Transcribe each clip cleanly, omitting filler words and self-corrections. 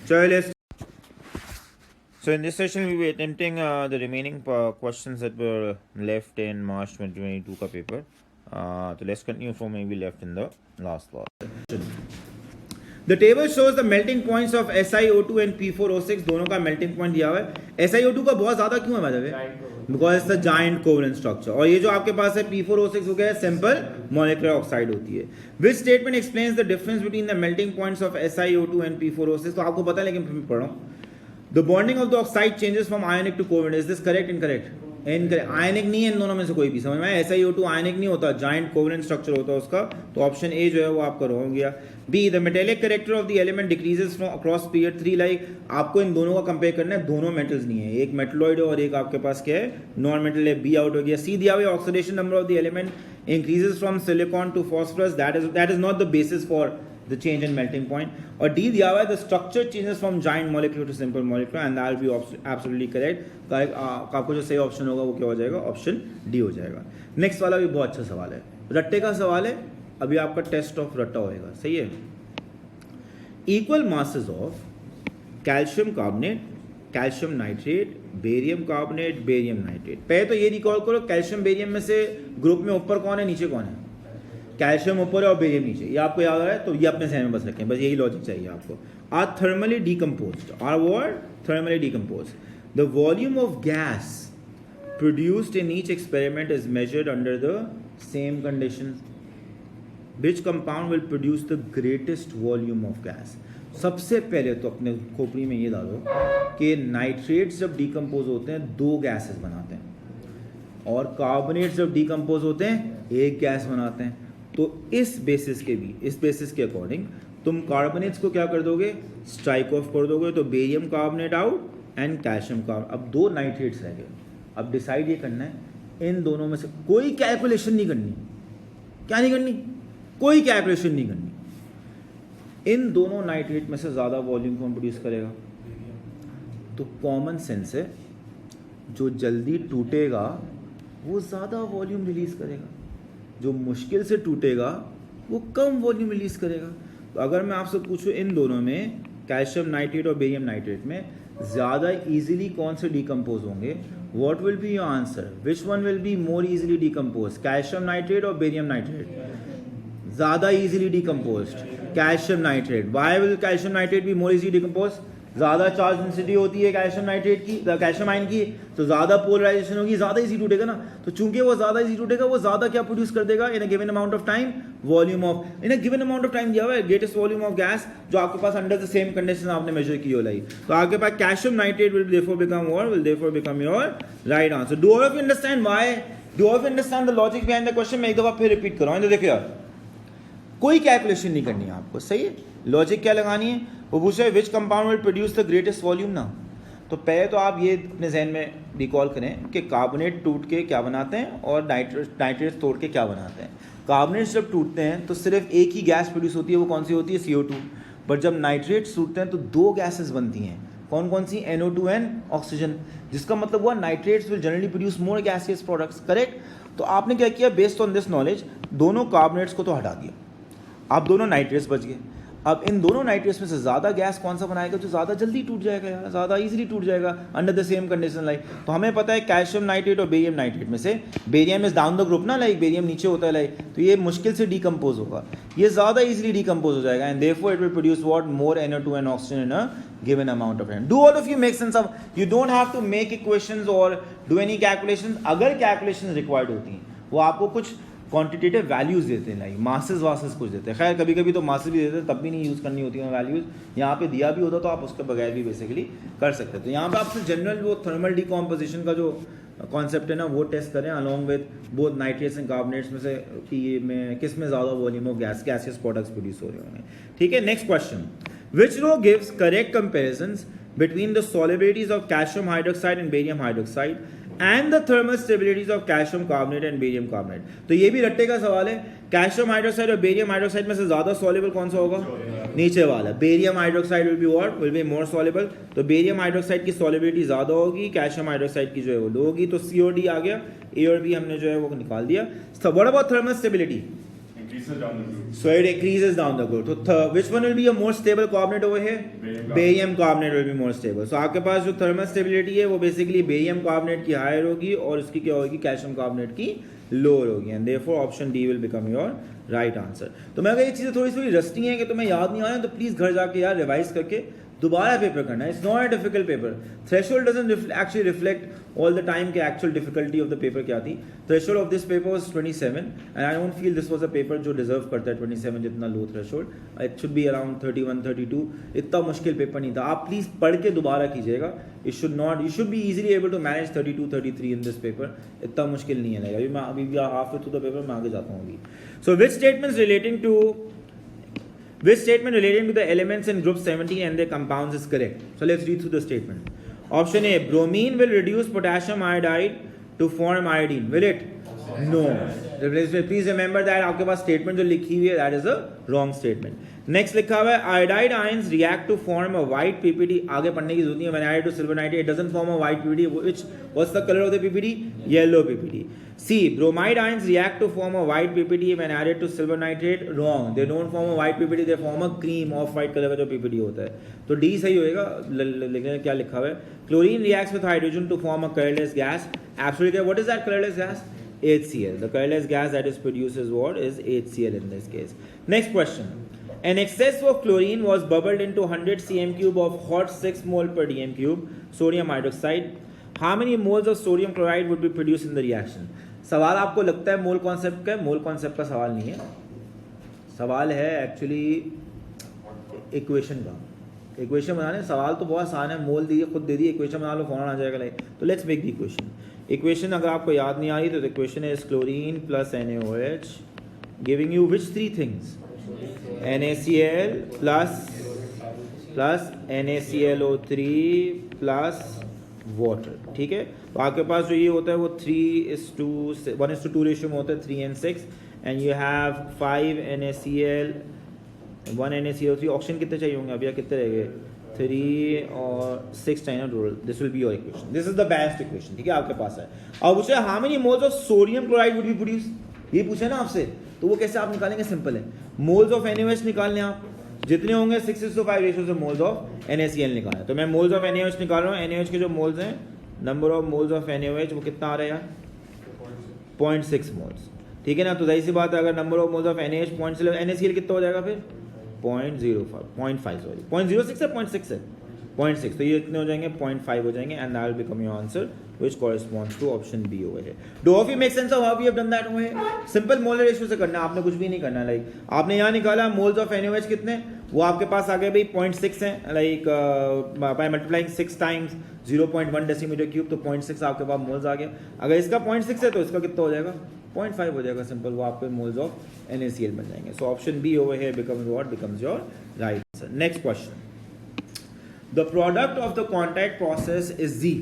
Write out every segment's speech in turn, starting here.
चलो let's. So in this session we will be attempting the remaining questions that were left in March 2022 का paper. So let's continue from where we left in the last class. The table shows the melting points of SiO2 and P4O6 दोनों का melting point दिया हुआ है. SiO2 का बहुत ज़्यादा क्यों है भाई? Because it's a giant covalent structure. और ये जो आपके पास है P4O6 हो गया है simple molecular oxide होती है. Which statement explains the difference between the melting points of SiO2 and P4O6? तो आपको पता है लेकिन मैं पढ़ रहा हूँ. The bonding of the oxide changes from ionic to covalent. Is this correct? Incorrect? Incorrect. आयनिक नहीं है इन दोनों में से कोई भी. समझ में आया? SiO2 आयनिक नहीं होता, giant covalent structure होता है उसका. तो ऑप्शन ए जो है वो आपका रॉन्ग गया. B, the metallic character of the element decreases from across period 3. Like आपको इन दोनों का कंपेयर करना है, दोनों मेटल्स नहीं है, एक मेटलॉइड है और एक आपके पास क्या है, नॉन मेटल है. B आउट हो गया. C दिया हुआ oxidation number of the element increases from silicon to phosphorus. That is not the basis for the change in melting point. और D दिया हुआ है the structure changes from giant molecule to simple molecule and that will be absolutely correct. आपको जो सही option होगा वो क्या हो जाएगा? ऑप्शन D हो जाएगा. नेक्स्ट वाला भी बहुत अच्छा सवाल है, रट्टे का सवाल है. अभी आपका टेस्ट ऑफ रट्टा होएगा. सही है. Equal masses of calcium carbonate, calcium nitrate, barium carbonate, barium nitrate. पहले तो ये रिकॉल करो, कैल्शियम बेरियम में से ग्रुप में ऊपर कौन है, नीचे कौन है? कैल्शियम ऊपर है और बेरियम नीचे. ये आपको याद आ रहा है तो ये अपने सहन में बस रखें, बस यही लॉजिक चाहिए आपको. Are thermally decomposed, are what? Thermally decomposed. The volume of gas produced in each experiment is measured under the same conditions. Which compound will produce the greatest volume of gas? सबसे पहले तो अपने खोपड़ी में ये डालो कि नाइट्रेट्स जब डिकम्पोज होते हैं दो गैसेस बनाते हैं और कार्बोनेट्स जब डिकम्पोज होते हैं एक गैस बनाते हैं. तो इस बेसिस के अकॉर्डिंग तुम कार्बोनेट्स को क्या कर दोगे? स्ट्राइक ऑफ कर दोगे. तो barium carbonate out and calcium carbonate. अब दो नाइट्रेट्स रह गए. अब डिसाइड ये करना है इन दोनों में से कोई कैलकुलेशन नहीं करनी. क्या नहीं करनी? कोई कैलकुलेशन नहीं करनी. इन दोनों नाइट्रेट में से ज्यादा वॉल्यूम कौन प्रोड्यूस करेगा? तो कॉमन सेंस है जो जल्दी टूटेगा वो ज्यादा वॉल्यूम रिलीज करेगा, जो मुश्किल से टूटेगा वो कम वॉल्यूम रिलीज करेगा. तो अगर मैं आपसे पूछूं इन दोनों में कैल्शियम नाइट्रेट और बेरियम नाइट्रेट में ज्यादा इजीली कौन से डिकम्पोज होंगे? What will be your answer? Which one will be more easily decompose, calcium nitrate और बेरियम नाइट्रेट? ज्यादा easily decomposed calcium nitrate. Why will calcium nitrate be more easily decomposed? ज्यादा charge density होती है calcium nitrate की, calcium ion की, तो ज्यादा polarisation होगी, ज्यादा इजी टूटेगा ना. तो चूंकि वो ज्यादा इजी टूटेगा वो ज्यादा क्या प्रोड्यूस कर देगा in a given amount of time? Volume of in a given amount of time दिया हुआ है, ग्रेटेस्ट वॉल्यूम ऑफ गैस जो आपके पास अंडर द सेम कंडीशन आपने मेजर की हो लाई. तो आपके पास calcium nitrate will therefore become what? Will therefore become your right answer. Do all of you understand why? Do all of you understand the logic behind the question? मैं एक दफा फिर रिपीट कर रहा हूं. देखो यार कोई कैलकुलेशन नहीं करनी है आपको. सही है. लॉजिक क्या लगानी है? वो पूछ रहे which compound will produce the greatest volume ना. तो पहले तो आप ये अपने जहन में रिकॉल करें कि कार्बोनेट टूट के क्या बनाते हैं और नाइट्रेट्स तोड़ के क्या बनाते हैं. कार्बोनेट्स जब टूटते हैं तो सिर्फ एक ही गैस प्रोड्यूस होती है, वो कौन सी होती है? CO2. बट जब नाइट्रेट्स टूटते हैं तो दो गैसेस बनती हैं. कौन कौन सी? NO2 and oxygen. जिसका मतलब हुआ nitrates will generally produce more gaseous products. Correct. तो आपने क्या किया? बेस्ड ऑन दिस नॉलेज दोनों कार्बोनेट्स को तो हटा दिया, आप दोनों नाइट्रेट्स बच गए. अब इन दोनों नाइट्रेट्स में से ज़्यादा गैस कौन सा बनाएगा जो ज़्यादा जल्दी टूट जाएगा यार, ज़्यादा इजीली टूट जाएगा under the same condition like. तो हमें पता है कैल्शियम नाइट्रेट और बेरियम नाइट्रेट में से barium is down the group ना, लाइक बेरियम नीचे होता है लाइक, तो ये मुश्किल से डिकम्पोज होगा, ये ज़्यादा इजीली डिकम्पोज हो जाएगा and therefore it will produce what? More NO2 and oxygen in a given amount of time. Do all of you make sense of? You don't have to make equations or do any calculations. अगर calculations required होती हैं वो आपको कुछ quantitative values देते हैं, like masses vases कुछ देते हैं. खैर कभी कभी तो मासेस भी देते हैं, तब भी नहीं यूज़ करनी होती है वैल्यूज. यहाँ पे दिया भी होता तो आप उसके बगैर भी बेसिकली कर सकते. तो यहाँ पे आपसे जनरल वो थर्मल डिकम्पोजिशन का जो कॉन्सेप्ट है ना वो टेस्ट करें along with both nitrates and carbonates में से कि में किस में ज़्यादा volume of gaseous products produce हो रहे होंगे. ठीक है. Next question. Which row gives correct comparisons between the solubilities of calcium hydroxide and barium hydroxide and the thermal stabilities of calcium carbonate and barium carbonate. तो ये भी रट्टे का सवाल है. कैल्शियम हाइड्रोक्साइड और बेरियम हाइड्रोक्साइड में से ज्यादा सॉल्युबल कौन सा होगा? नीचे वाला. Barium hydroxide will be what? Will be more soluble. तो बेरियम हाइड्रोक्साइड की सॉल्युबिलिटी ज्यादा होगी, कैल्शियम हाइड्रोक्साइड की जो है वो लो होगी. तो C और D आ गया, A और B हमने जो है वो निकाल दिया. What about thermal stability? decreases down the route. So it decreases down the route. So which one will be a more stable carbonate over here? Barium carbonate will be more stable. So आपके पास जो thermal stability है वो basically barium carbonate की higher होगी और उसकी क्या होगी calcium carbonate की lower होगी, and therefore option D will become your right answer. तो मैं अगर ये चीज़ें थोड़ी सी रस्टी हैं कि तुम्हें याद नहीं आया तो प्लीज़ घर जाके यार रिवाइज करके दोबारा पेपर करना है. It's not a difficult paper. Threshold doesn't actually reflect all the time के actual difficulty of the paper क्या थी. Threshold of this paper was 27 and I don't feel this was a paper जो deserve करता है 27 जितना low threshold. It should be around 31 32. इतना मुश्किल paper नहीं था. आप प्लीज़ पढ़ के दोबारा कीजिएगा. It should not, you should be easily able to manage 32 33 in this paper. इतना मुश्किल नहीं है. अभी भी half way through the paper मैं आगे जाता हूँ अभी. So which statements relating to Which statement relating to the elements in group 17 and their compounds is correct? So let's read through the statement. Option A, bromine will reduce potassium iodide to form iodine. Will it? No. Please remember that आपके पास statement जो लिखी हुई है that is a wrong statement. Next लिखा हुआ है iodide ions react to form a white PPT. आगे पढ़ने की जरूरत नहीं है. When added to silver nitrate, it doesn't form a white PPT. What's the color of the PPT? Yellow PPT. C, bromide ions react to form a white PPT when added to silver nitrate. Wrong. They don't form a white PPT. They form a cream of white color का जो PPT होता है. तो D सही होएगा. लेकिन क्या लिखा हुआ है? Chlorine reacts with hydrogen to form a colorless gas. Absolutely. What is that colorless gas? HCl. The colorless gas that is produced is what? Is HCl in this case. Next question. An excess of chlorine was bubbled into 100 cm cube of hot 6 mole per dm cube sodium hydroxide. How many moles of sodium chloride would be produced in the reaction? सवाल आपको लगता है mole concept का. Mole concept का सवाल नहीं है. सवाल है एक्चुअली इक्वेशन का. इक्वेशन बनाने सवाल तो बहुत आसान है. मोल दीजिए, खुद दे दिए, इक्वेशन बना लो, फौरन आ जाएगा. लाइक तो let's make the equation. Equation अगर आपको याद नहीं आ रही तो equation is chlorine plus NaOH giving you which three things? NaCl plus NaClO3 plus water. ठीक है. तो आपके पास जो ये होता है वो 1:2 रेशियो में होता है. 3 and 6 and you have 5 NaCl 1 NaClO3. Oxygen कितने चाहिए होंगे अभी? कितने रह गए? 3 और 6 चाहिए total. This will be your equation. This is the balanced equation. ठीक है. आपके पास है. अब पूछे how many moles of sodium chloride would be produce. ये पूछे ना आपसे, तो वो कैसे आप निकालेंगे? सिंपल है. मोल्स ऑफ NaOH निकालने आप जितने होंगे 6:5 रेशियो से मोल्स ऑफ NaCl निकालना. तो मैं मोल्स ऑफ NaOH निकाल रहा हूँ. NaOH के जो मोल्स हैं, number of moles of NaOH वो कितना आ रहा है यार? 0.6 मोल्स. ठीक है ना. तो जाहिर सी बात है अगर number of moles of NaOH 0.6, NaCl कितना हो जाएगा फिर? 0.05 सॉरी 0.06 है 0.6 है 0.6. तो ये इतने हो जाएंगे 0.5 हो जाएंगे and that will become your answer which corresponds to option B over here. Do all of you make sense of how we have done that over here? Simple molar ratio से करना. आपने कुछ भी नहीं करना. लाइक आपने यहाँ निकाला moles of NaOH कितने, वो आपके पास आ गए भाई 0.6 हैं. Like by multiplying 6 times 0.1 decimetre cube तो 0.6 आपके पास मोल्स आ गया. अगर इसका 0.6 है तो इसका कितना हो जाएगा? 0.5 हो जाएगा. सिंपल. वो आपके मोल्स ऑफ NaCl बन जाएंगे. So option B over here becomes what? Becomes your right answer. Next question. The product of the contact process is Z.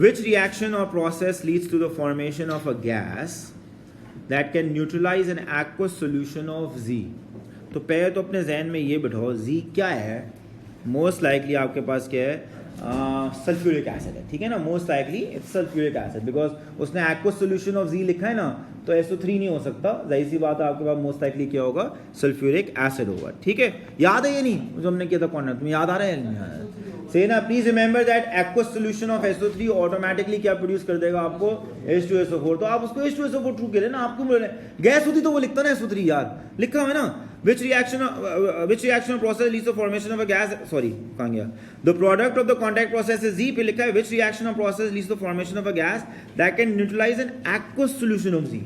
Which reaction or process leads to the formation of a gas that can neutralize an aqueous solution of Z? तो पहले तो अपने जहन में ये बिठाओ Z क्या है. Most likely आपके पास क्या है? सल्फ्यूरिक एसिड है. ठीक है ना. Most likely it's sulphuric acid because उसने एक्वस सोल्यूशन ऑफ Z लिखा है ना, तो SO3 नहीं हो सकता. जाहिर सी बात है आपके पास मोस्ट लाइकली क्या होगा? सल्फ्यूरिक एसिड होगा. ठीक है. याद है ये नहीं जो हमने किया था कॉर्नर? तुम्हें याद आ रहा है नहीं यार? से ना please remember that aqueous solution of SO3 automatically क्या प्रोड्यूस कर देगा आपको? H2SO4. तो आप उसको H2SO4 ट्रू के लिए ना, आपको बोले गैस होती तो वो लिखता ना SO3 यार. लिखा है ना. Which reaction or process leads to formation of a gas? Sorry, कहाँ गया? The product of the contact process is Z. पे लिखा है which reaction or process leads to formation of a gas that can neutralize an aqueous solution of Z.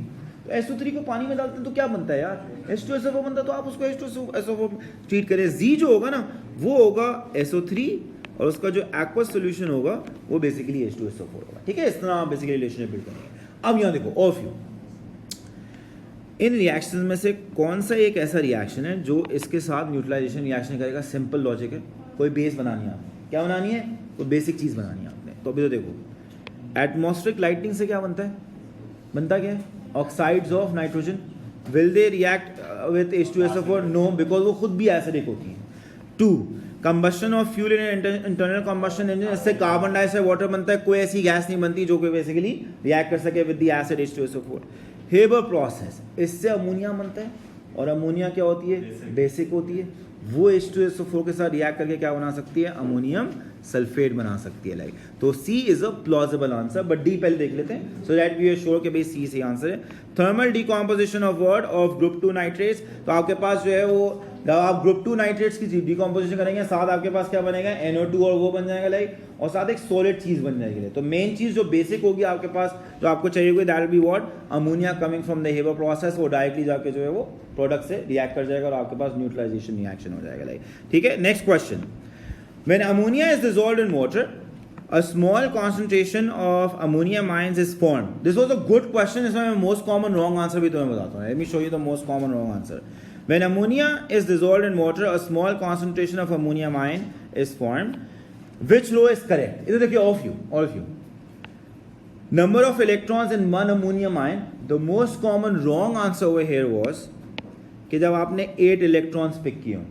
तो SO3 को पानी में डालते हैं तो क्या बनता है यार? H2SO4 बनता है. तो आप उसको H2SO4 ट्रीट करें. Z जो होगा ना वो होगा SO3 और उसका जो एक्वस सोल्यूशन होगा वो बेसिकली H2SO4 होगा. ठीक है. इस तरह आप बेसिकली रिलेशनशिप बिल्ड करेंगे. अब यहाँ देखो all of you, in reaction में से कौन सा एक ऐसा रिएक्शन है जो इसके साथ न्यूट्रलाइजेशन रिएक्शन करेगा? सिंपल लॉजिक है. कोई बेस बनानी है आपने. क्या बनानी है? कोई बेसिक चीज़ बनानी है आपने. तो अभी तो देखो एटमॉस्फेरिक लाइटनिंग से क्या बनता है? बनता क्या है? Oxides of nitrogen. Will they react with H2SO4? No, because वो खुद भी एसिडिक होती है. 2, combustion of fuel in internal combustion engine. इससे कार्बन डाइऑक्साइड वाटर बनता है. कोई ऐसी गैस नहीं बनती जो कि बेसिकली रिएक्ट कर सके with the acid H2SO4. Haber process, इससे अमोनिया बनता है और अमोनिया क्या होती है, बेसिक होती है। वो H2SO4 के साथ रिएक्ट करके क्या बना सकती है, अमोनियम सल्फेट बना सकती है। लाइक तो C is a plausible answer, but D पहले देख लेते हैं so that we are sure कि भाई सी सही आंसर है। Thermal decomposition of what, of group 2 nitrates. तो आपके पास जो है वो जब आप ग्रुप 2 नाइट्रेट्स की डिकम्पोजिशन करेंगे साथ आपके पास क्या बनेगा, NO2 और वो बन जाएगा लाइक, और साथ एक सॉलिड चीज बन जाएगी। तो मेन चीज जो बेसिक होगी आपके पास जो आपको चाहिए होगी that will be what, ammonia coming from the Haber process. वो डायरेक्टली जाके जो है वो प्रोडक्ट से रिएक्ट कर जाएगा और आपके पास न्यूट्रलाइजेशन रिएक्शन हो जाएगा लाइक, ठीक है। Next question, when ammonia is dissolved in water a small concentration of ammonium ions is formed. This was a good question. इसमें मैं most common wrong answer भी तुम्हें बताता हूँ. Let me show you the most common wrong answer. When ammonia is dissolved in water, a small concentration of ammonium ion is formed. Which law is correct? इधर देखिए all of you. Number of electrons in one ammonium ion. The most common wrong answer over here was कि जब आपने 8 electrons pick किए.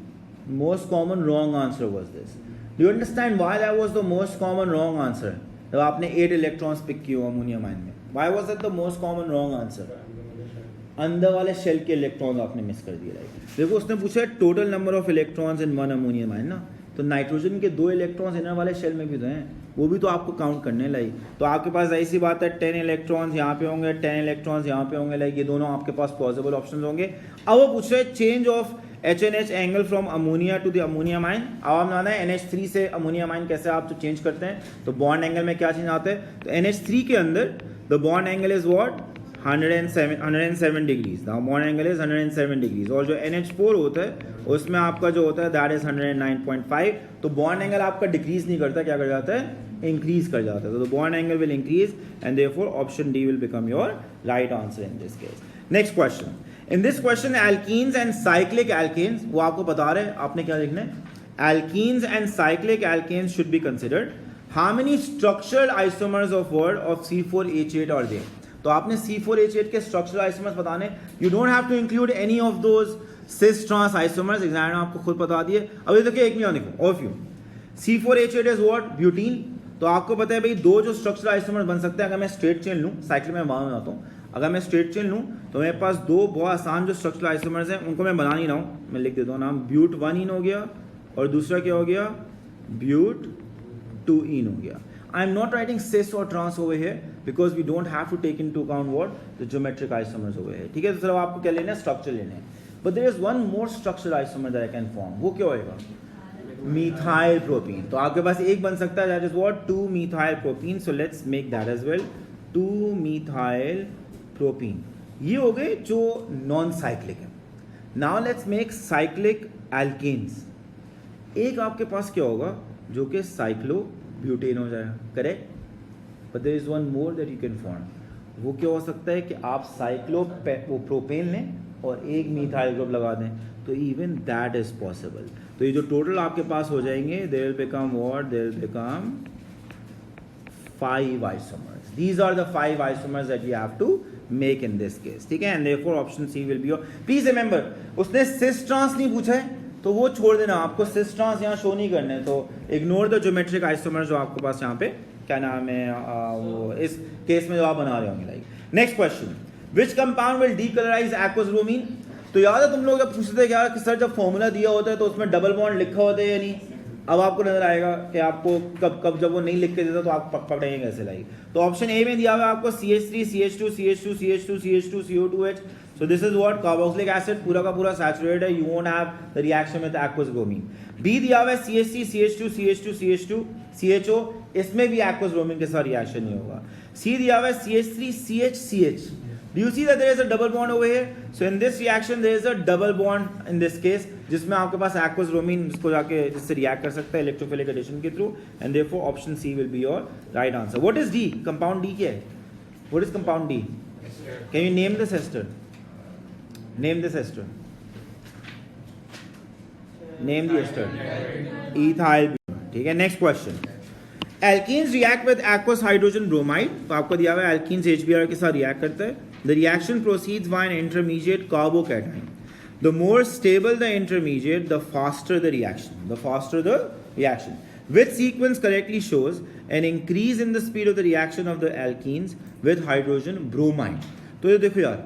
Most common wrong answer was this. Do you understand why that was the most common wrong answer? जब आपने 8 electrons pick किए ammonium ion में, why was that the most common wrong answer? अंदर वाले shell के electron आपने miss कर दिए। देखो उसने पूछा total number of electrons in one ammonium ion ना, तो नाइट्रोजन के 2 इलेक्ट्रॉन्स इनर वाले शेल में भी तो हैं, वो भी तो आपको काउंट करने लाइक। तो आपके पास ऐसी बात है 10 इलेक्ट्रॉन्स यहाँ पे होंगे, 10 इलेक्ट्रॉन्स यहाँ पे होंगे लाइक, ये दोनों आपके पास पॉसिबल ऑप्शन होंगे। अब वो पूछ रहे change of HNH angle from ammonia to the ammonium ion. अब हम जाना है NH3 से अमोनियम आयन कैसे आप तो चेंज करते हैं, तो बॉन्ड एंगल में क्या चेंज आता है, तो NH3 के अंदर the bond angle is what 107 degrees, the bond angle is 107 degrees, और जो NH4 होता है उसमें आपका जो होता है दैट इज 109.5। तो बॉन्ड एंगल आपका डिक्रीज नहीं करता, क्या कर जाता है, इंक्रीज कर जाता है। तो the bond angle will increase and therefore option D will become your right answer in this case. Next question, in this question alkenes and cyclic alkanes, वो आपको बता रहे हैं आपने क्या लिखना है, alkenes and cyclic alkanes should be considered. How many structural isomers of word of C4H8 are there. तो आपने C4H8 के स्ट्रक्चरल आइसोमर्स बताने, you don't have to include any of those cis trans isomers, exam में आपको खुद बता दिए। अब ये देखिए एक मिनट देखो, of you C4H8 is what, butene. तो आपको पता है भाई दो जो स्ट्रक्चरल आइसोमर्स बन सकते हैं, अगर मैं स्ट्रेट चेन लूँ, साइकिल में वहां बनाता हूँ, अगर मैं स्ट्रेट चेन लूँ तो मेरे पास दो बहुत आसान जो स्ट्रक्चरल आइसोमर्स हैं उनको मैं बना नहीं रहा हूँ, मैं लिख देता हूँ नाम, ब्यूट 1 इन हो गया और दूसरा क्या हो गया, ब्यूट 2 इन हो गया। I am not writing cis और trans over here because we don't have to take into account what the geometric isomers over here, ठीक है। तो सिर्फ आपको क्या लेना है, स्ट्रक्चर लेने हैं। But there is one more structural isomer that I can form, वो क्या होएगा, मिथाइल प्रोपीन। तो आपके पास एक बन सकता है that is what 2 methyl propene. So let's make that as well, 2 methyl propene. ये हो गए जो नॉन साइक्लिक है। Now let's make cyclic alkanes. एक आपके पास क्या होगा जो कि साइक्लो ब्यूटेन हो जाएगा, correct. But there is one more that you can form, वो क्या हो सकता है कि आप साइक्लो प्रोपेन लें और एक मिथाइल ग्रुप लगा दें, तो इवन दैट इज पॉसिबल। तो ये जो टोटल आपके पास हो जाएंगे, they will become what, they will become 5 isomers. These are the 5 isomers that you have to make in this case, ठीक है। And therefore option C will be your. Please remember, उसने सिस ट्रांस नहीं पूछा है तो वो छोड़ देना, आपको सिस ट्रांस यहाँ शो नहीं करने, तो इग्नोर द ज्योमेट्रिक आइसोमर्स जो आपके पास यहाँ पे क्या नाम है वो इस केस में जो आप बना रहे होंगे like. Next question, which compound will decolourise aqueous bromine. तो याद है तुम लोग जब पूछते थे क्या कि सर जब फॉर्मूला दिया होता है तो उसमें डबल बॉन्ड लिखा होता है या नहीं, अब आपको नजर आएगा कि आपको कब जब वो नहीं लिख के देता तो आप पकड़ेंगे कैसे लाइक। तो ऑप्शन ए में दिया हुआ आपको CH3 CH2 CH2 CH2 CH2 CO2H। So this is what carboxylic acid पूरा का पूरा saturated है, you won't have the reaction with aqueous bromine। B दिया हुआ है CH3 CH2 CH2 CH2 CHO, इसमें भी aqueous bromine के साथ रिएक्शन नहीं होगा। C दिया हुआ है CH3 CH CH। Do you see that there is a double bond over here? So in this reaction there is a double bond in this case, जिसमें आपके पास aqueous bromine जिसको जाके जिससे रिएक्ट कर सकता है इलेक्ट्रोफिलिक एडिशन के through, and therefore option C will be your right answer। What is D? Compound D क्या है? What is compound D? Can you name this ester? Name this ester. Name the ester. Ethyl butane, ठीक है। Next question, alkenes react with aqueous hydrogen bromide. तो आपको दिया हुआ है alkenes HBr के साथ रिएक्ट करता है। The reaction proceeds by an intermediate carbocation. The more stable the intermediate the faster the reaction, the faster the reaction. Which sequence correctly shows an increase in the speed of the reaction of the alkenes with hydrogen bromide? तो ये देखो यार,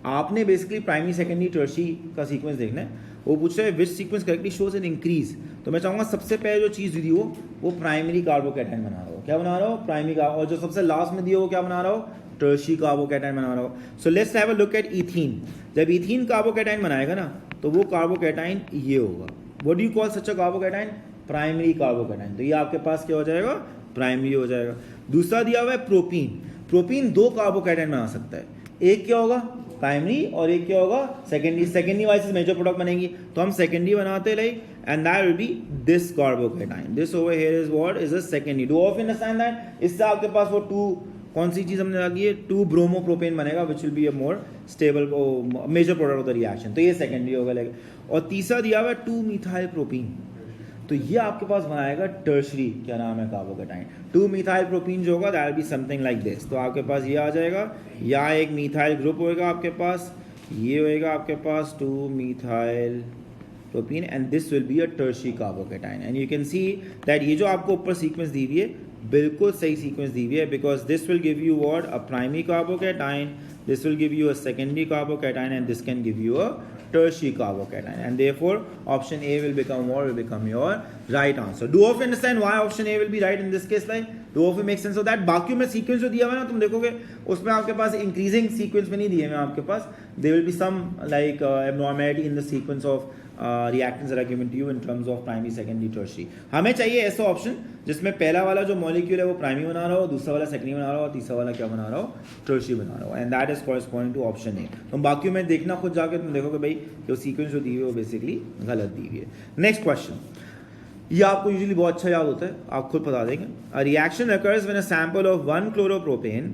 आपने basically primary secondary tertiary का sequence देखना है। वो पूछ रहा है विच sequence correctly shows an increase. तो मैं चाहूँगा सबसे पहले जो चीज़ दी हो वो प्राइमरी कार्बोकैटायन बना रहा हो। क्या बना रहा हो? प्राइमरी और जो सबसे लास्ट में दिया हो क्या बना रहा हो? टर्शियरी कार्बोकैटायन बना रहा हो। So let's have a look at ethene. जब इथीन कार्बोकैटायन बनाएगा ना तो वो कार्बोकैटायन ये होगा। What do you call such a carbocation? Primary carbocation. तो ये आपके पास क्या हो जाएगा? प्राइमरी हो जाएगा। दूसरा दिया हुआ है प्रोपीन। प्रोपीन दो कार्बोकैटायन बना सकता है, एक क्या होगा? प्राइमरी, और एक क्या होगा? Secondary. Secondary wise major product बनेंगी तो हम सेकेंडरी बनाते like, and that will be this carbocation. This over here is what? Is a secondary. Do of understand that? इससे आपके पास वो टू, कौन सी चीज हमने लगी है? 2 ब्रोमोप्रोपेन बनेगा which will be a more stable major product of the reaction. तो ये सेकेंडरी होगा लाइक। और तीसरा दिया हुआ है 2 मिथाइल प्रोपीन। तो ये आपके पास बनाएगा टर्शरी, क्या नाम है? कार्बोकैटायन। 2 मिथाइल प्रोपीन जो होगा that will be something like this. तो आपके पास ये आ जाएगा, या एक मिथाइल ग्रुप होएगा आपके पास, ये होएगा आपके पास 2 methyl propene, and this will be a tertiary carbocation. And you can see that ये जो आपको ऊपर सीक्वेंस दी हुई है बिल्कुल सही सीक्वेंस दी हुई है, because this will give you what? A primary carbocation, this will give you a secondary carbocation, and this can give you a tertiary carbocation, and therefore option A will become what? Will become your right answer. Do of understand why option A will be right in this case? Like, do of make sense of that? बाकी में sequence जो दिया हुआ है ना तुम देखोगे उसमें आपके पास इंक्रीजिंग सीक्वेंस में नहीं दिए हुए आपके पास, there will be some like abnormality in the sequence of reactants that are given to you in terms of primary, secondary, tertiary. हमें चाहिए ऐसा ऑप्शन जिसमें पहला वाला जो मॉलिक्यूल है वो प्राइमरी बना रहा हो, दूसरा वाला सेकेंडरी बना रहा हो, तीसरा वाला क्या बना रहा हो? टर्शियरी बना रहा हो, and that is corresponding to option A. तो बाकी में देखना खुद जाके, तुम देखोगे भाई जो सीक्वेंस जो दी हुई है वो बेसिकली गलत दी हुई है। नेक्स्ट क्वेश्चन, ये आपको यूजुअली बहुत अच्छा याद होता है, आप खुद बता देंगे। A reaction occurs when a sample of 1 chloropropane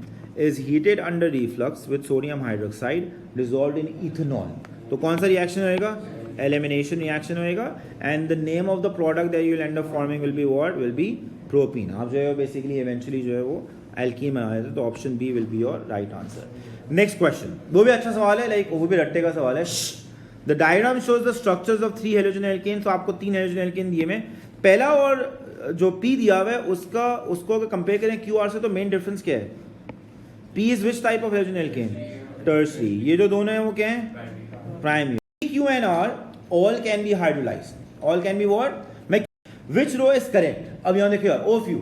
is heated under reflux with sodium hydroxide dissolved in ethanol. तो कौन सा रिएक्शन होएगा? एलिमिनेशन रिएक्शन होएगा, and the name of the product that you will and up forming will be what? Will be propene. आप जो है basically eventually जो है वो एल्कीन बना देते, तो option B will be your right answer. Next question, वो भी अच्छा सवाल है, लाइक वो भी रट्टे का सवाल है। The diagram shows the structures of 3 halogen alkane. तो आपको 3 हेलोजन एल्केन दिए में, पहला और जो पी दिया हुआ है उसको अगर कंपेयर करें क्यूआर से तो मेन डिफरेंस क्या है? P is which type of halogen alkane? Tertiary. ये जो दोनों है वो क्या है? Primary. Q and R all can be hydrolyzed. All can be what? Which row is correct? अब यहाँ देखिए O few.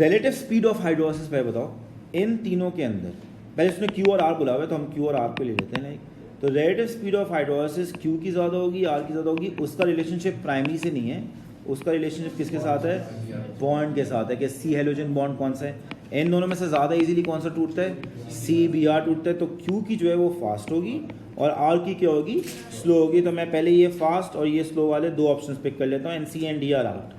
Relative speed of hydrolysis पहले बताओ इन तीनों के अंदर। पहले इसमें Q और R बुला हुआ है तो हम Q और R पे ले लेते हैं लाइक। तो relative speed of hydrolysis Q की ज़्यादा होगी, R की ज़्यादा होगी। उसका रिलेशनशिप प्राइमरी से नहीं है, उसका रिलेशनशिप किसके साथ है? बॉन्ड के साथ है। कि C हेलोजन बॉन्ड कौन सा है? इन दोनों में से ज़्यादा इजीली कौन सा टूटता है? CBr टूटता है। तो Q की जो है वो फास्ट होगी और R की क्या होगी? स्लो होगी। तो मैं पहले ये फास्ट और ये स्लो वाले दो ऑप्शंस पिक कर लेता हूँ, and C and D are out.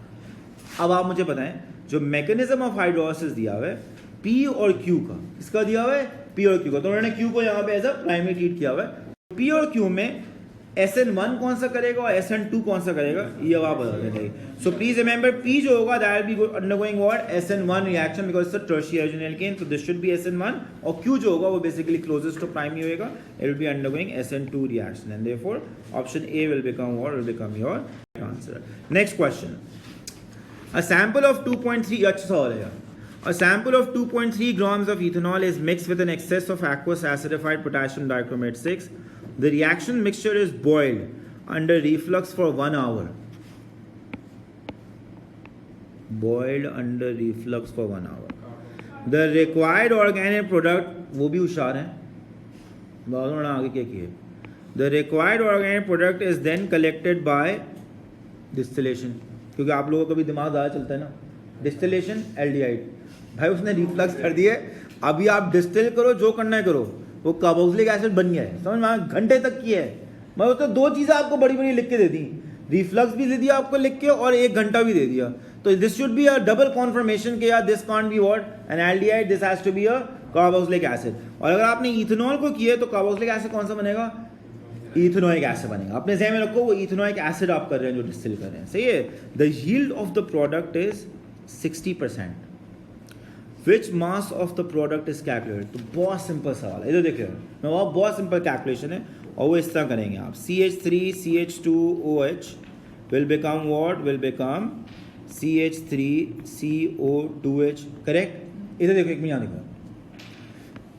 अब आप मुझे बताएं जो मैकेनिज्म ऑफ हाइड्रोलिसिस दिया हुआ है P और Q का, इसका दिया हुआ है P और Q का, तो उन्होंने Q को यहाँ पे एज अ प्राइमरी ट्रीट किया हुआ है। P और Q में SN1 कौन सा करेगा और SN2 कौन सा करेगा, ये अब आप बता देंगे। सो प्लीज रिमेंबर P जो होगा that will be undergoing what? SN1 reaction because it's a tertiary halogen alkane, तो दिस शुड बी SN1। और Q जो होगा वो बेसिकली क्लोजेस्ट टू प्राइमरी होएगा, it will be undergoing SN2 reaction, and therefore option A will become what? Will become your answer. Next question, a sample of 2.3 अच्छा सवाल है यार। A sample of 2.3 grams of ethanol is mixed with an excess of aqueous acidified potassium dichromate 6. The reaction mixture is boiled under reflux for 1 hour. Boiled under reflux for 1 hour. The required organic product, वो भी होशियार हैं, उन्होंने आगे क्या किया? The required organic product is then collected by distillation. क्योंकि आप लोगों का भी दिमाग ज़्यादा चलता है ना, डिस्टिलेशन एल्डिहाइड। भाई उसने रिफ्लक्स कर दिए, अभी आप डिस्टिल करो, जो करना है करो, वो कार्बोक्सिलिक एसिड बन गया है, समझ में? घंटे तक की है। मैं तो दो चीज़ें आपको बड़ी बड़ी लिख के दे दी, रिफ्लक्स भी दे दिया आपको लिख के और 1 घंटा भी दे दिया। तो this should be a double confirmation के यार this can't be what? An aldehyde, this has to be a carboxylic acid. और अगर आपने इथेनॉल को किया तो कार्बोक्सिलिक एसिड कौन सा बनेगा? इथेनोइक एसिड बनेगा। अपने ज़हन में रखो वो इथेनोइक एसिड आप कर रहे हैं जो डिस्टिल कर रहे हैं, सही है। The yield of the product is 60%। Which mass of the product is calculated? तो बहुत सिंपल सवाल है, इधर देखिए, बहुत सिंपल कैलकुलेशन है और वो इस तरह करेंगे आप। CH3CH2OH will become what? Will become CH3CO2H, correct? इधर देखो, एक मिनट यहाँ देखो,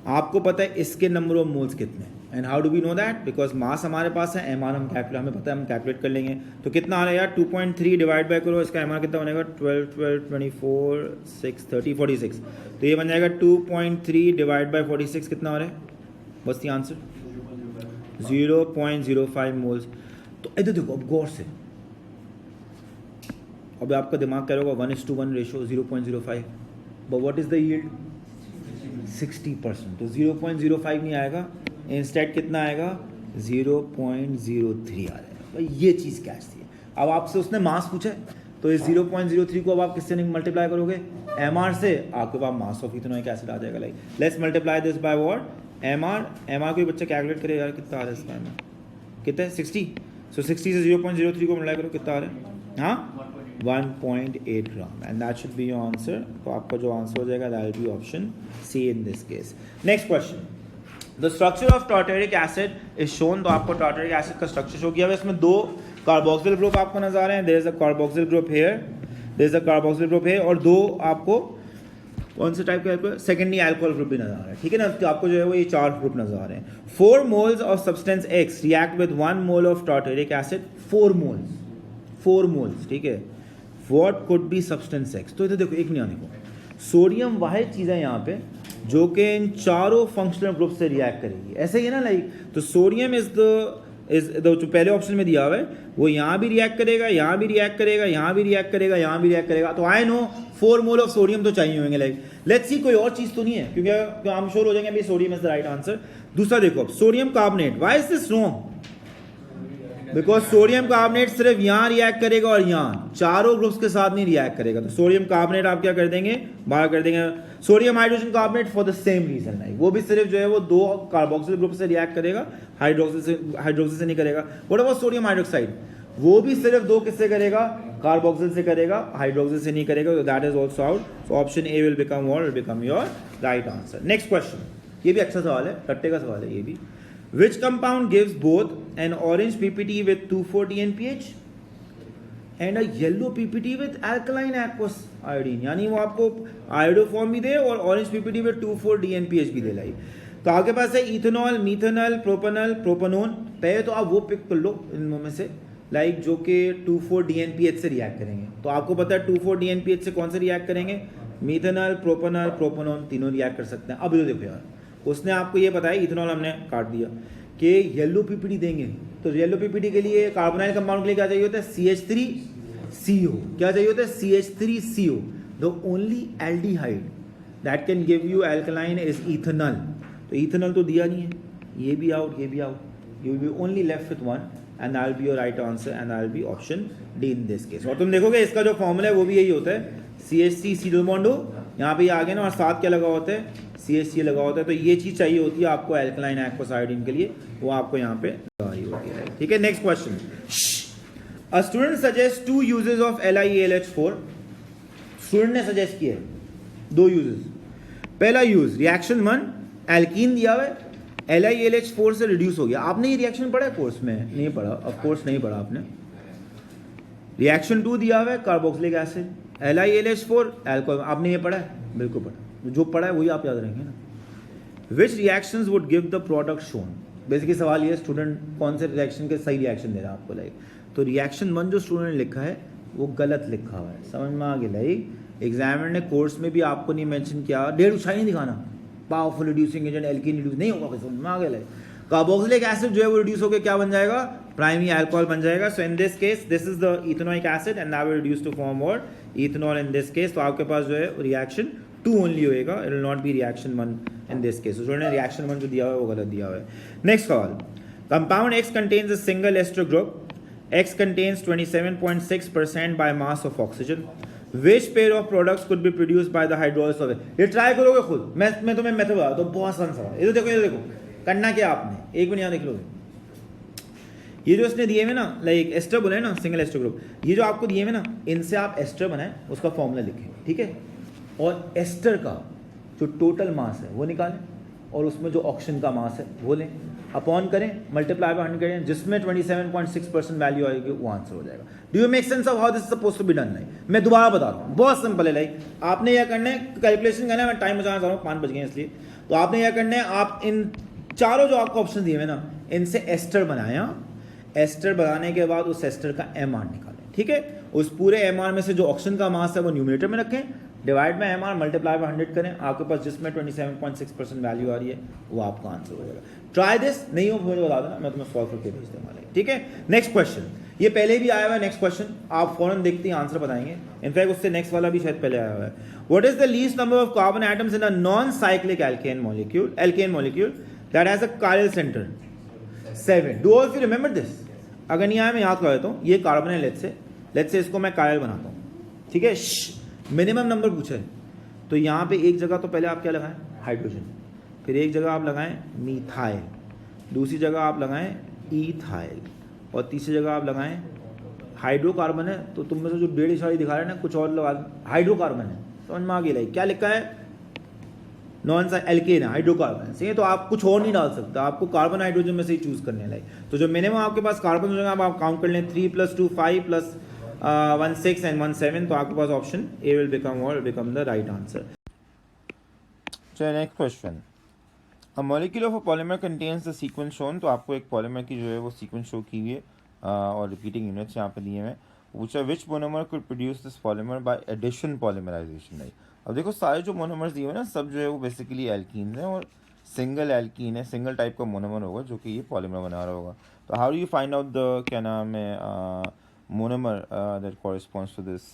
आपको पता है इसके नंबर ऑफ मोल्स कितने, and how do we know that, because mass हमारे पास है, एम आर हमें पता है, हम कैलकुलेट कर लेंगे। तो कितना आ रहा है यार, 2.3 डिवाइड बाय करो, इसका एम आर कितना बनेगा, 12 12 24 6 30 46, तो ये बन जाएगा 2.3 डिवाइड बाय 46 कितना आ रहा है, बस द आंसर 0.05 मोल्स। तो इधर देखो अब गौर से, अब आपका दिमाग कह रहा होगा 1:1 ratio 0.05, but what is the yield 60%, तो 0.05 नहीं आएगा, इंस्टेड कितना आएगा 0.03 आ जाएगा। भाई ये चीज़ कैच थी। अब आपसे उसने मास पूछा है, तो इस 0.03 को अब आप किससे मल्टीप्लाई करोगे, एम आर से, आपके पास मास ऑफ इथेनॉइक एसिड आ जाएगा। Like let's multiply this by what, M R कोई बच्चा कैलकुलेट करे यार कितना आ रहा है इसका एम आर, कितना है 60, सो 60 से 0.03 को मल्टीप्लाई करो कितना आ रहा है, हाँ 1.8 gram, and that should be your answer. तो आपका जो आंसर हो जाएगा that will be option C in this case. Next question, the structure of tartaric acid is shown. तो आपको टार्टेरिक एसिड का स्ट्रक्चर शो किया हुआ है, इसमें दो कार्बोक्सिल ग्रुप आपको नजर आ रहे हैं, there is a carboxyl group here, there is a carboxyl group here, और दो आपको कौन से टाइप के सेकेंडरी अल्कोहल ग्रुप भी नजर आ रहा है, ठीक है ना। तो आपको जो है वो ये 4 ग्रुप नजर आ रहे हैं। 4 moles of substance X react with 1 mole of tartaric acid, 4 moles, ठीक है। What could be substance X, तो इधर देखो एक मिनट देखो, सोडियम वाहिद चीज़ है यहाँ पे जो कि इन चारों फंक्शनल ग्रुप से रिएक्ट करेगी, ऐसे ही है ना। लाइक तो सोडियम इज द जो पहले ऑप्शन में दिया हुआ है वो यहाँ भी रिएक्ट करेगा, यहाँ भी रिएक्ट करेगा, यहाँ भी रिएक्ट करेगा, यहाँ भी रिएक्ट करेगा। तो I know 4 mole of sodium तो चाहिए होंगे। लाइक लेट्स सी कोई और चीज़ तो नहीं है, क्योंकि हम श्योर हो जाएंगे भाई sodium is the right answer. दूसरा देखो अब sodium carbonate, why is this wrong, because sodium carbonate सिर्फ यहाँ रिएक्ट करेगा और यहाँ, चारों ग्रुप्स के साथ नहीं रिएक्ट करेगा। तो सोडियम कार्बोनेट आप क्या कर देंगे, बाहर कर देंगे। Sodium hydrogen carbonate for the same reason, नहीं वो भी सिर्फ जो है वो 2 कार्बोक्सिल ग्रुप से रिएक्ट करेगा, हाइड्रोक्सिल से नहीं करेगा। व्हाट अबाउट सोडियम हाइड्रोक्साइड, वो भी सिर्फ 2 किससे करेगा, कार्बोक्सिल से करेगा, हाइड्रोक्सिल से नहीं करेगा। तो that is also out, so option A will become what, will become your right answer. Next question, ये भी अच्छा सवाल है, रट्टे का सवाल है ये भी। Which compound gives both an orange PPT with 2,4-DNPH and a yellow PPT with alkaline aqueous iodine, यानी वो आपको आयोडोफॉर्म भी दे और ऑरेंज PPT with 2,4-DNPH भी दे लाई। तो आपके पास है इथेनॉल, मीथेनॉल, प्रोपेनॉल, प्रोपेनोन। पहले तो आप वो पिक कर लो इनमें में से, लाइक जो कि 2,4-DNPH से रिएक्ट करेंगे। तो आपको पता है 2,4-DNPH से कौन से रिएक्ट करेंगे, मीथेनॉल, प्रोपेनॉल, प्रोपेनोन, तीनों रिएक्ट कर सकते हैं। अब ये देखो यार, उसने आपको ये बताया, इथेनॉल हमने काट दिया कि येलो पीपीटी देंगे, तो येलो पीपीटी के लिए कार्बोनाइल कंपाउंड के लिए क्या चाहिए होता है, CH3CO। क्या चाहिए होता है, CH3CO। The only aldehyde that can give you alkaline is ethanol. तो इथेनॉल तो दिया नहीं है, ये भी आउट, ये भी out, you will be only left with one, and that will be your right answer, and that will be option D in this case. और तुम देखोगे इसका जो फॉर्मूला है वो भी यही होता है, CH3 डबल बॉन्ड हो, यहाँ पे आ गया ना, और साथ क्या लगा होता है, CH लगा होता है। तो ये चीज चाहिए होती है आपको एल्कलाइन एक्वस आयोडीन के लिए, वो आपको यहाँ पे लगाई होती है, ठीक है। Next question, a student suggest 2 uses of LiAlH4। Student ने सजेस्ट किया 2 यूजेस। पहला यूज रिएक्शन 1, एल्कीन दिया हुआ है, LiAlH4 से रिड्यूस हो गया। आपने ये रिएक्शन पढ़ा है कोर्स में, नहीं पढ़ा, ऑफ कोर्स नहीं पढ़ा आपने। रिएक्शन 2 दिया हुआ है, कार्बोक्सिलिक एसिड, LiAlH4 अल्कोहल, आपने ये पढ़ा है, बिल्कुल पढ़ा, जो पढ़ा है वही आप याद रखेंगे ना। Which reactions would give the product shown, basically सवाल ये स्टूडेंट कौन से रिएक्शन के सही रिएक्शन दे रहा है आपको। लाइक तो रिएक्शन 1 जो स्टूडेंट ने लिखा है वो गलत लिखा हुआ है, समझ में आ गया। लाइक एग्जामिनर ने कोर्स में भी आपको नहीं मेंशन किया, डेढ़ ऊंचाई नहीं दिखाना, powerful reducing agent alkene reduce नहीं होगा, समझ में आ गया। लाइक कार्बोक्सिलिक एसिड जो है वो रिड्यूस होकर क्या बन जाएगा, प्राइमरी अल्कोहल बन जाएगा। So in this case this is the ethanoic acid and that will reduce to form what, ethanol in this case. तो आपके पास जो है रिएक्शन 2 ओनली होएगा, it will not be reaction 1 in this case. उन्होंने reaction 1 जो दिया हुआ है वो गलत दिया हुआ है। नेक्स्ट सवाल, compound X contains a single ester group, X contains 27.6% by mass of oxygen. Which pair of products could be produced by the hydrolysis of it? ये ट्राई करोगे खुद, मैं तुम्हें मेथड बता तो बहुत आसान सवाल। ये देखो करना क्या आपने, एक मिनट यहाँ देख लोगे, ये जो इसने दिए हुए ना, लाइक एस्टर बोले ना, सिंगल एस्टर ग्रुप, ये जो आपको दिए हुए ना, इनसे आप एस्टर बनाएं, उसका फॉर्मूला लिखें, ठीक है। और एस्टर का जो टोटल मास है वो निकालें, और उसमें जो ऑक्सीजन का मास है वो लें, अपॉन करें, मल्टीप्लाई बाय 100 करें, जिसमें 27.6% वैल्यू आएगी वो आंसर हो जाएगा। Do you make sense of how this is supposed to be done? Like मैं दोबारा बता रहा हूँ, बहुत सिंपल है। लाइक आपने यह करना है, कैलकुलेशन करना है, मैं टाइम बचाना चाह रहा हूँ, 5 बज गए इसलिए। तो आपने क्या करना है, आप इन चारों जो आपको ऑप्शन दिए हुए ना, इनसे एस्टर बनाया, एस्टर बनाने के बाद उस एस्टर का एम आर निकालें, ठीक है। उस पूरे एम आर में से जो ऑक्सीजन का मास है वो न्यूमरेटर में रखें, divide by M R, multiply by 100 करें, आपके पास जिसमें 27.6% वैल्यू आ रही है वो आपका आंसर हो जाएगा। ट्राई दिस, नहीं हो मुझे बता देना, मैं तुम्हें सॉल्व करके भेज दूंगा, ठीक है। नेक्स्ट क्वेश्चन, ये पहले भी आया हुआ है, नेक्स्ट क्वेश्चन आप फौरन देखते ही आंसर बताएंगे, इनफैक्ट उससे नेक्स्ट वाला भी शायद पहले आया हुआ है। What is the least number of carbon atoms in a non cyclic alkane molecule that has a chiral centre? 7। Do all of you remember this? अगर नहीं आया मैं याद कर देता हूँ, ये कार्बन है, लेट्स से इसको मैं कायल बनाता हूँ, ठीक है। मिनिमम नंबर पूछा है, तो यहाँ पे एक जगह तो पहले आप क्या लगाएं, हाइड्रोजन, फिर एक जगह आप लगाएं मीथाइल, दूसरी जगह आप लगाएं ईथाइल, और तीसरी जगह आप लगाएं हाइड्रोकार्बन है, तो तुम में से जो 1.5 इशारे दिखा रहे हैं ना, कुछ और लगा, हाइड्रोकार्बन है, समझ में आ गया? क्या लिखा है? नॉन एल्केन है, हाइड्रोकार्बन, सही है। तो आप कुछ और नहीं डाल सकते, आपको कार्बन हाइड्रोजन में से ही चूज करने लाइक। तो जो मिनिमम आपके पास कार्बन हो जाएगा, आप काउंट कर लें, 3 + 2 5 + 1 6 and 1 7, तो आपके पास option A will become the right answer. चलिए next question, a molecule of a polymer contains the sequence shown. तो आपको एक पॉलीमर की जो है वो सीक्वेंस शो की हुई है और रिपीटिंग यूनिट्स यहाँ पे दिए हुए हैं। पूछा which monomer could produce this polymer by addition polymerization. नहीं, अब देखो सारे जो मोनोमर्स दिए हुए हैं ना, सब जो है वो बेसिकली एल्कीन है और सिंगल एल्कीन है, सिंगल टाइप का मोनोमर होगा जो कि ये पॉलीमर बना रहा होगा। तो how do you find out the क्या नाम है monomer that corresponds to this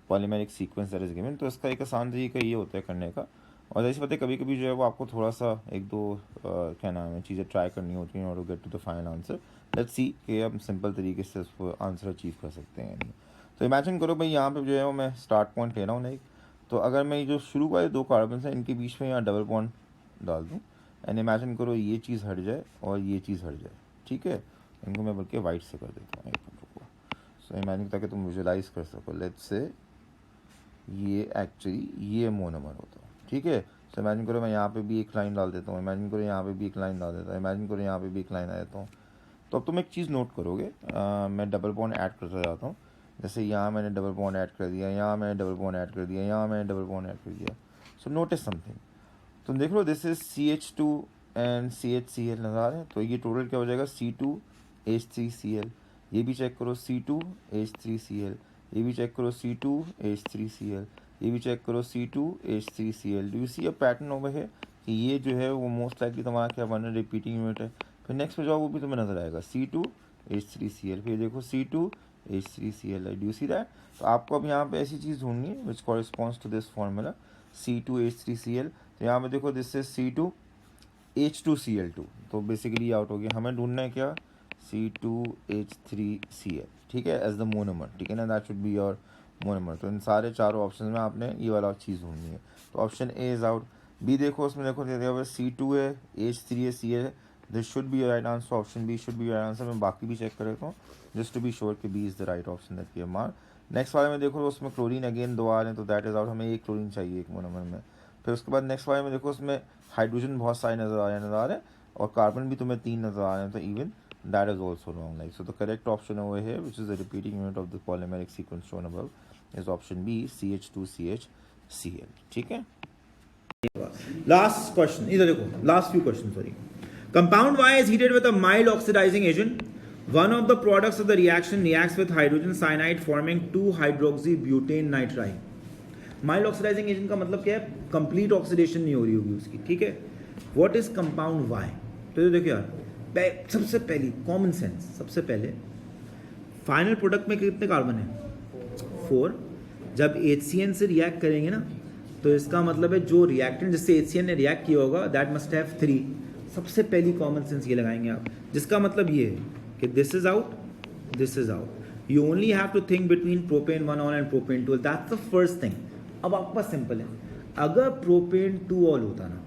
polymeric sequence that is given. तो इसका एक आसान तरीका ये होता है करने का, और जैसे पता है कभी कभी जो है वो आपको थोड़ा सा एक दो क्या नाम है चीज़ें ट्राई करनी होती हैं और to get to the final answer. Let's see कि हम सिंपल तरीके से उसको आंसर अचीव कर सकते हैं नहीं। तो इमेजिन करो भाई यहाँ पे जो है वो मैं स्टार्ट पॉइंट ले रहा हूँ, नहीं तो अगर मैं जो शुरू वाले 2 कार्बन हैं इनके बीच में यहाँ डबल बॉन्ड डाल दूँ, एंड इमेजिन करो ये चीज़ हट जाए और ये चीज़ हट जाए, ठीक है। इनको मैं बल्कि वाइट से कर देता हूँ, एक मिनट को। सो इमेजिन ताकि तुम विजुअलाइज कर सको, लेट्स से ये एक्चुअली ये मोनोमर होता है, ठीक है। तो इमेजिन करो मैं यहाँ पे भी एक लाइन डाल देता हूँ, इमेजिन करो यहाँ पे भी एक लाइन डाल देता हूँ, इमेजिन करो यहाँ पे भी एक लाइन आ देता हूँ। तो अब तुम एक चीज़ नोट करोगे, मैं डबल बॉन्ड ऐड करता जाता हूँ। जैसे यहाँ मैंने डबल बॉन्ड ऐड कर दिया, यहाँ मैंने डबल बॉन्ड ऐड कर दिया, यहाँ मैंने डबल बॉन्ड ऐड कर दिया। सो नोटिस समथिंग, तुम देख लो this is CH2 and CH नज़र आ रहे हैं। तो ये टोटल क्या हो जाएगा, C2H3Cl। ये भी चेक करो C2H3Cl, ये भी चेक करो C2H3Cl, ये भी चेक करो C2H3Cl। Do you see a pattern over है कि ये जो है वो मोस्ट लाइकली तुम्हारा क्या बन रहा है, रिपीटिंग यूनिट है। फिर नेक्स्ट पे जाओ वो भी तुम्हें नजर आएगा C2H3Cl, फिर देखो C2H3Cl। Do you see that? तो आपको अब यहाँ पे ऐसी चीज़ ढूंढनी है which corresponds to this formula C2H3Cl। तो यहाँ पे देखो दिस इज C2H2Cl2, तो बेसिकली आउट हो गया। हमें ढूंढना है क्या, C2H3Cl, ठीक है, एज द मोनोमर, ठीक है ना, that should be your monomer. तो इन सारे चारों ऑप्शन में आपने ये वाला चीज़ ढूंढनी है। तो option A is out. B देखो, उसमें देखो C2 है, H3 है, Cl है, this should be your right answer. Option B should be your answer. मैं बाकी भी चेक कर लेता हूँ जस्ट टू बी श्योर कि B is the right option that we have marked. Next वाले में देखो उसमें क्लोरीन अगेन 2 आ रहे हैं, तो दैट इज आउट। हमें एक क्लोरीन चाहिए एक मोनोमर में। फिर उसके बाद नेक्स्ट वाले में देखो उसमें हाइड्रोजन बहुत सारे नजर आ रहे हैं और कार्बन भी तुम्हें 3 नजर आ रहे हैं, तो even that is also wrong. Like, so the correct option over here, which is the repeating unit of the polymeric sequence shown above, is option B, CH2CHCl. ठीक है। Last question, इधर देखो, last few questions, sorry. Compound Y is heated with a mild oxidizing agent. One of the products of the reaction reacts with hydrogen cyanide forming 2-hydroxybutane nitride. Mild oxidizing agent का मतलब क्या है, complete oxidation नहीं हो रही होगी उसकी, ठीक है। What is compound Y? तो देखो यार, सबसे पहली कॉमन सेंस, सबसे पहले फाइनल प्रोडक्ट में कितने कार्बन है, 4। जब HCN से रिएक्ट करेंगे ना, तो इसका मतलब है जो रिएक्टेंट जिससे HCN ने रिएक्ट किया होगा दैट मस्ट हैव 3। सबसे पहली कॉमन सेंस ये लगाएंगे आप, जिसका मतलब ये है कि this is out, this is out. You only have to think between propane 1 ol and propane 2, that's the first thing. अब आपके पास सिंपल है, अगर प्रोपेन 2 ऑल होता ना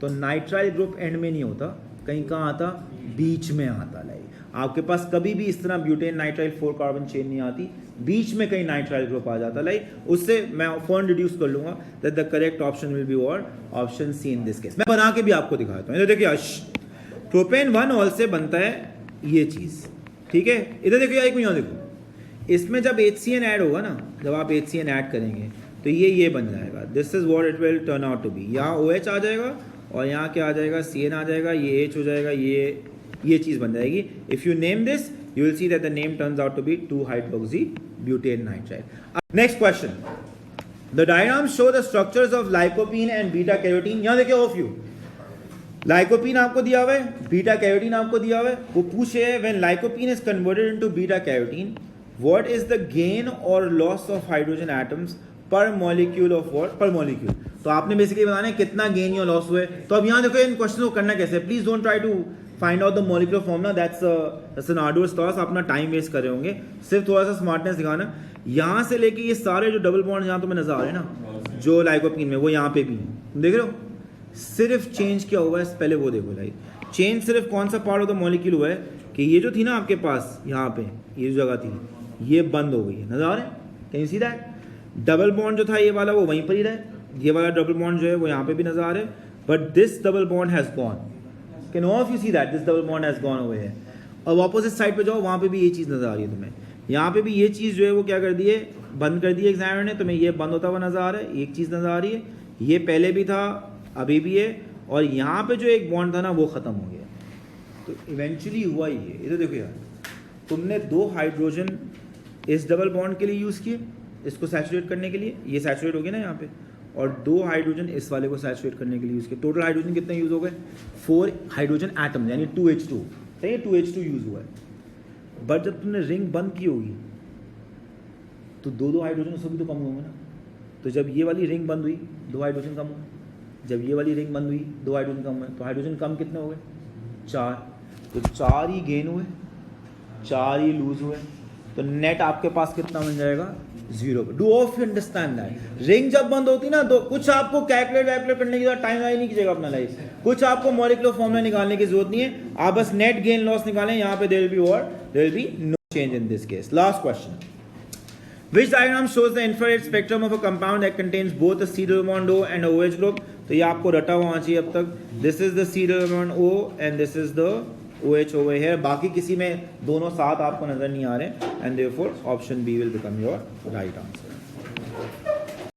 तो नाइट्राइल ग्रुप एंड में नहीं होता, कहीं कहाँ आता, बीच में आता। लाइक आपके पास कभी भी इस तरह ब्यूटेन नाइट्राइल 4 कार्बन चेन नहीं आती, बीच में कहीं नाइट्राइल ग्रुप आ जाता। लाइक उससे मैं फॉर्म रिड्यूस कर लूंगा that the correct option will be or option C in this case. मैं बना के भी आपको दिखाता हूँ, इधर देखिए, प्रोपेन 1 ऑल से बनता है ये चीज, ठीक है। इधर देखिए, एक यहाँ देखो, इसमें जब HCN ऐड होगा ना, जब आप HCN ऐड करेंगे तो ये बन जाएगा, this is what it will turn out to be. यहाँ OH आ जाएगा और यहाँ क्या आ जाएगा, CN आ जाएगा, ये H हो जाएगा, ये चीज़ बन जाएगी. If you name this you will see that the name turns out to be 2-hydroxybutane nitride. Next question. The diagrams show the structures of lycopene and beta carotene. यहाँ देखिए ऑफ यू, लाइकोपीन आपको दिया हुआ है, beta carotene आपको दिया हुआ है. वो पूछे when lycopene is converted into beta carotene, what is the gain or loss of hydrogen atoms per molecule of what? Per molecule. तो आपने बेसिकली बताना है कितना गेन या लॉस हुए. तो अब यहाँ देखो इन क्वेश्चन को करना कैसे. Please don't try to find out the molecular formula, that's an arduous task. अपना टाइम वेस्ट कर रहे होंगे. सिर्फ थोड़ा सा स्मार्टनेस दिखाना. यहाँ से लेके ये सारे जो डबल बॉन्ड यहाँ तुम्हें नजर आ रहे हैं ना, जो लाइकोपीन में, वो यहाँ पे भी है. देख रहे हो, सिर्फ चेंज क्या हुआ है पहले वो देखो. लाइक चेंज सिर्फ कौन सा पार्ट ऑफ द मॉलिक्यूल हुआ है कि ये जो थी ना आपके पास यहाँ पे, ये जो जगह थी, ये बंद हो गई है. नजर आ रहे हैं, can you see that? Double bond जो था ये वाला वो वहीं पर ही रहा है. ये वाला डबल बॉन्ड जो है वो यहाँ पे भी नजर आ रहा है. But this double bond has gone. Can all of you see that this double bond has gone away है. अब ऑपोजिट साइड पे जाओ, वहाँ पे भी ये चीज़ नजर आ रही है तुम्हें. यहाँ पे भी ये चीज़ जो है वो क्या कर दी है, बंद कर दी है एग्जामिनर ने. तुम्हें ये बंद होता हुआ नजर आ रहा है, एक चीज़ नजर आ रही है. ये पहले भी था, अभी भी है. और यहाँ पे जो एक बॉन्ड था ना वो ख़त्म हो गया. तो इवेंचुअली हुआ ही है. इधर देखो यार, तुमने 2 हाइड्रोजन इस डबल बॉन्ड के लिए यूज़ किए, इसको सैचुरेट करने के लिए. ये सैचुरेट हो गया ना यहाँ पे. और 2 हाइड्रोजन इस वाले को सैचुरेट करने के लिए यूज़ किए. टोटल हाइड्रोजन कितने यूज़ हो गए? 4 हाइड्रोजन एटम, यानी 2H2. सही है, 2H2 यूज़ हुआ है. बट जब तुमने रिंग बंद की होगी तो 2 हाइड्रोजन उसको भी तो कम होंगे ना. तो जब ये वाली रिंग बंद हुई 2 हाइड्रोजन कम हुए. जब ये वाली रिंग बंद हुई 2 हाइड्रोजन कम हुए. तो हाइड्रोजन कम कितने हो गए? 4. तो 4 ही गेन हुए, 4 ही लूज हुए. तो नेट आपके पास कितना बन जाएगा? 0. Do of you understand that? Ring जब बंद होती ना तो कुछ आपको कैलकुलेट करने की टाइम आई नहीं कीजिएगा अपना लाइफ. कुछ आपको मॉलिक्यूलर फॉर्मूला निकालने की जरूरत नहीं है. आप बस नेट गेन लॉस निकालें. यहाँ पे there will be no change in this case. Last question. Which diagram shows the infrared spectrum of a compound that contains both a C double bond O and a OH group? तो ये आपको रटा हुआ चाहिए अब तक. This is the C double bond O and this is the OH over here. बाकी किसी में दोनों साथ आपको नजर नहीं आ रहे. And therefore option B will become your right answer.